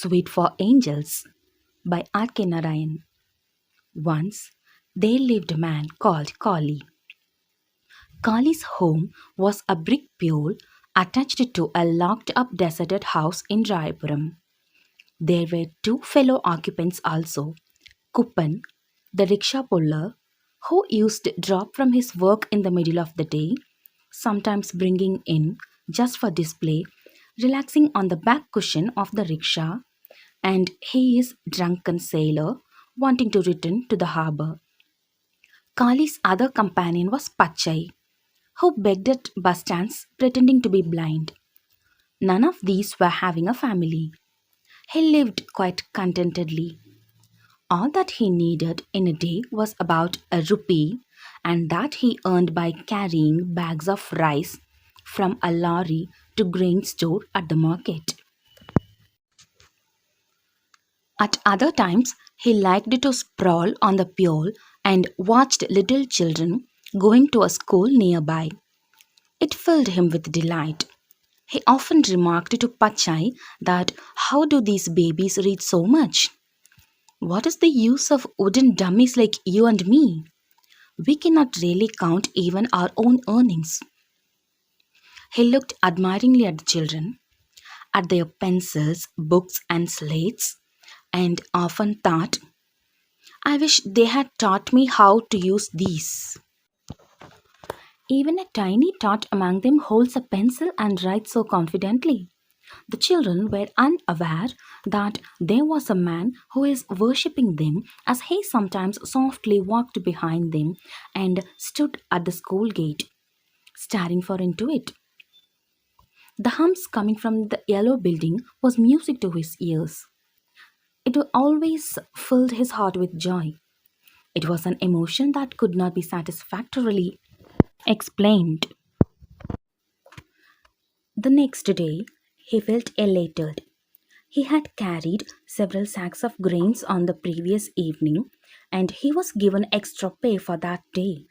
Sweet for Angels by R.K.Narayan. Once there lived a man called Kali. Kali's home was a brick pole attached to a locked up deserted house in Raipuram. There were two fellow occupants also, Kuppan, the rickshaw puller, who used to drop from his work in the middle of the day, sometimes bringing in, just for display, relaxing on the back cushion of the rickshaw, and his drunken sailor wanting to return to the harbour. Kali's other companion was Pachai, who begged at bus stands pretending to be blind. None of these were having a family. He lived quite contentedly. All that he needed in a day was about a rupee, and that he earned by carrying bags of rice from a lorry to grain store at the market. At other times, he liked to sprawl on the pole and watched little children going to a school nearby. It filled him with delight. He often remarked to Pachai that how do these babies read so much? What is the use of wooden dummies like you and me? We cannot really count even our own earnings. He looked admiringly at the children, at their pencils, books, and slates, and often thought, I wish they had taught me how to use these. Even a tiny tot among them holds a pencil and writes so confidently. The children were unaware that there was a man who is worshipping them as he sometimes softly walked behind them and stood at the school gate, staring for into it. The hums coming from the yellow building was music to his ears. It always filled his heart with joy. It was an emotion that could not be satisfactorily explained. The next day, he felt elated. He had carried several sacks of grains on the previous evening, and he was given extra pay for that day.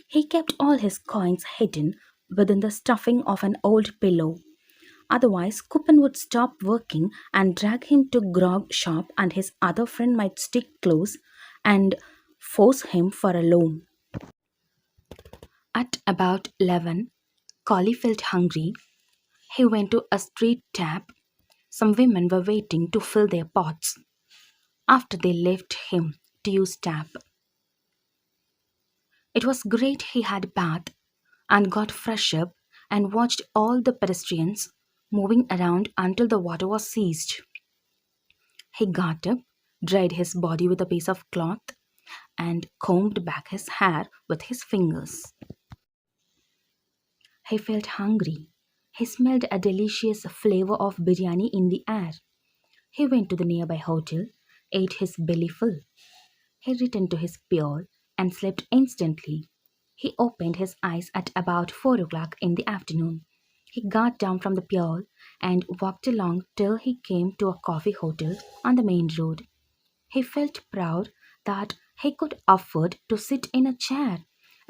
He kept all his coins hidden within the stuffing of an old pillow. Otherwise, Kupan would stop working and drag him to grog shop, and his other friend might stick close and force him for a loan. At about 11, Collie felt hungry. He went to a street tap. Some women were waiting to fill their pots. After they left him to use tap, it was great he had a bath and got fresh up and watched all the pedestrians moving around until the water was ceased. He got up, dried his body with a piece of cloth, and combed back his hair with his fingers. He felt hungry. He smelled a delicious flavor of biryani in the air. He went to the nearby hotel, ate his belly full. He returned to his pure and slept instantly. He opened his eyes at about 4 o'clock in the afternoon. He got down from the pure and walked along till he came to a coffee hotel on the main road. He felt proud that he could afford to sit in a chair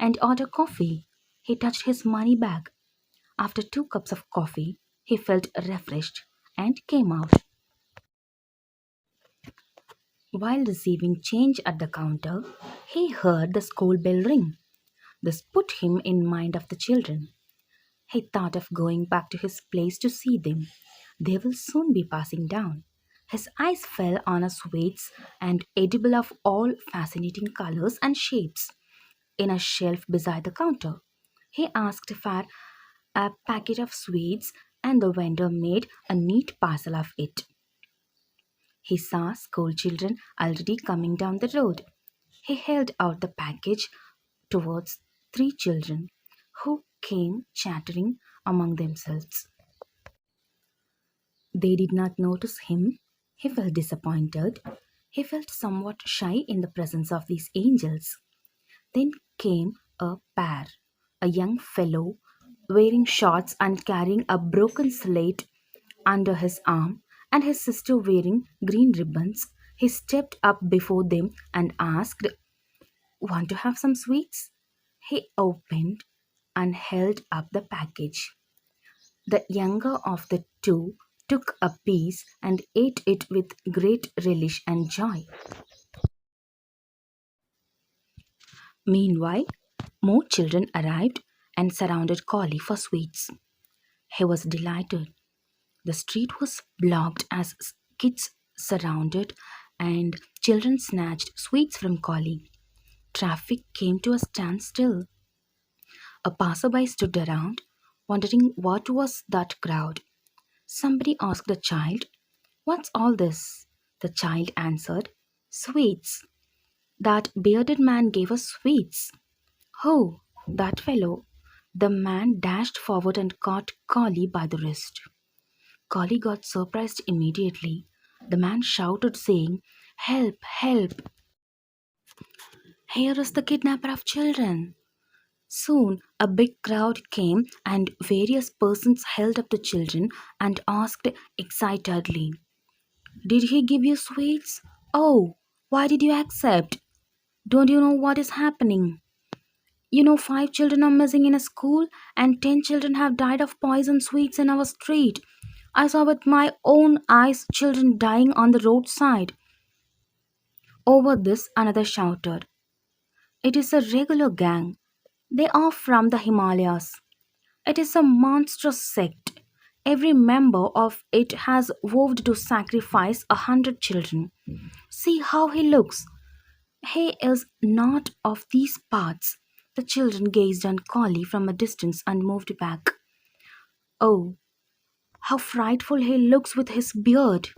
and order coffee. He touched his money bag. After 2 cups of coffee, he felt refreshed and came out. While receiving change at the counter, he heard the school bell ring. This put him in mind of the children. He thought of going back to his place to see them. They will soon be passing down. His eyes fell on a sweets and edible of all fascinating colors and shapes in a shelf beside the counter. He asked for a packet of sweets, and the vendor made a neat parcel of it. He saw school children already coming down the road. He held out the package towards three children who came chattering among themselves. They did not notice him. He felt disappointed. He felt somewhat shy in the presence of these angels. Then came a pair, a young fellow wearing shorts and carrying a broken slate under his arm, and his sister wearing green ribbons. He stepped up before them and asked, Want to have some sweets? He opened and held up the package. The younger of the two took a piece and ate it with great relish and joy. Meanwhile, more children arrived and surrounded Collie for sweets. He was delighted. The street was blocked as kids surrounded and children snatched sweets from Collie. Traffic came to a standstill. A passerby stood around, wondering what was that crowd. Somebody asked the child, "What's all this?" The child answered, "Sweets. That bearded man gave us sweets." "Oh, that fellow." The man dashed forward and caught Collie by the wrist. Collie got surprised immediately. The man shouted, saying, "Help, help! Here is the kidnapper of children." Soon a big crowd came, and various persons held up the children and asked excitedly, "Did he give you sweets? Oh, why did you accept? Don't you know what is happening? You know, 5 children are missing in a school, and 10 children have died of poison sweets in our street. I saw with my own eyes children dying on the roadside." Over this, another shouted, "It is a regular gang. They are from the Himalayas. It is a monstrous sect. Every member of it has vowed to sacrifice 100 children. See how he looks. He is not of these parts." The children gazed on Collie from a distance and moved back. "Oh, how frightful he looks with his beard."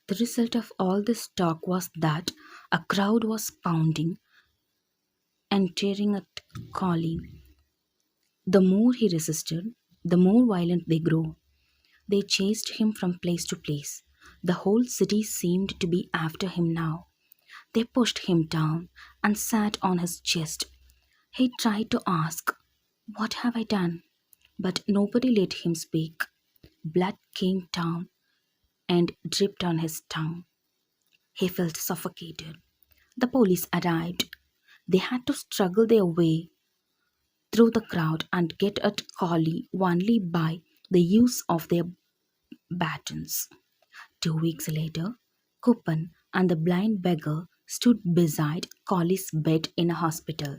The result of all this talk was that a crowd was pounding and tearing at Collie. The more he resisted, the more violent they grew. They chased him from place to place. The whole city seemed to be after him now. They pushed him down and sat on his chest. He tried to ask, "What have I done?" But nobody let him speak. Blood came down and dripped on his tongue. He felt suffocated. The police arrived. They had to struggle their way through the crowd and get at Collie only by the use of their batons. 2 weeks later, Kupan and the blind beggar stood beside Collie's bed in a hospital.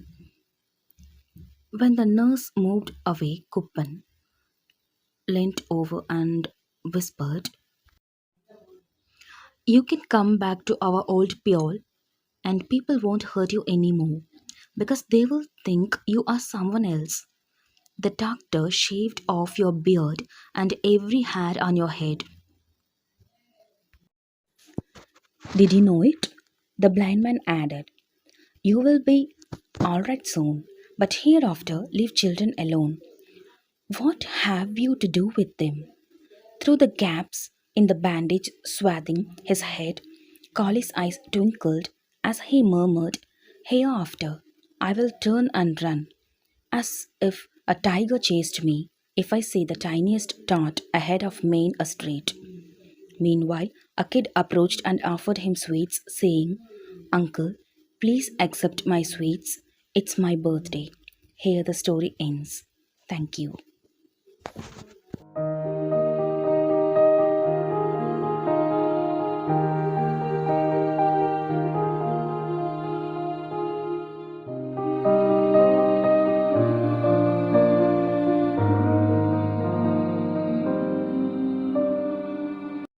When the nurse moved away, Kupan leant over and whispered, "You can come back to our old Pure, and people won't hurt you anymore because they will think you are someone else." The doctor shaved off your beard and every hair on your head. "Did you know it?" The blind man added. "You will be all right soon, but hereafter leave children alone. What have you to do with them?" Through the gaps in the bandage swathing his head, Collie's eyes twinkled as he murmured, "Hereafter I will turn and run, as if a tiger chased me, if I see the tiniest dot ahead of me in a street." Meanwhile, a kid approached and offered him sweets, saying, "Uncle, please accept my sweets. It's my birthday." Here the story ends. Thank you.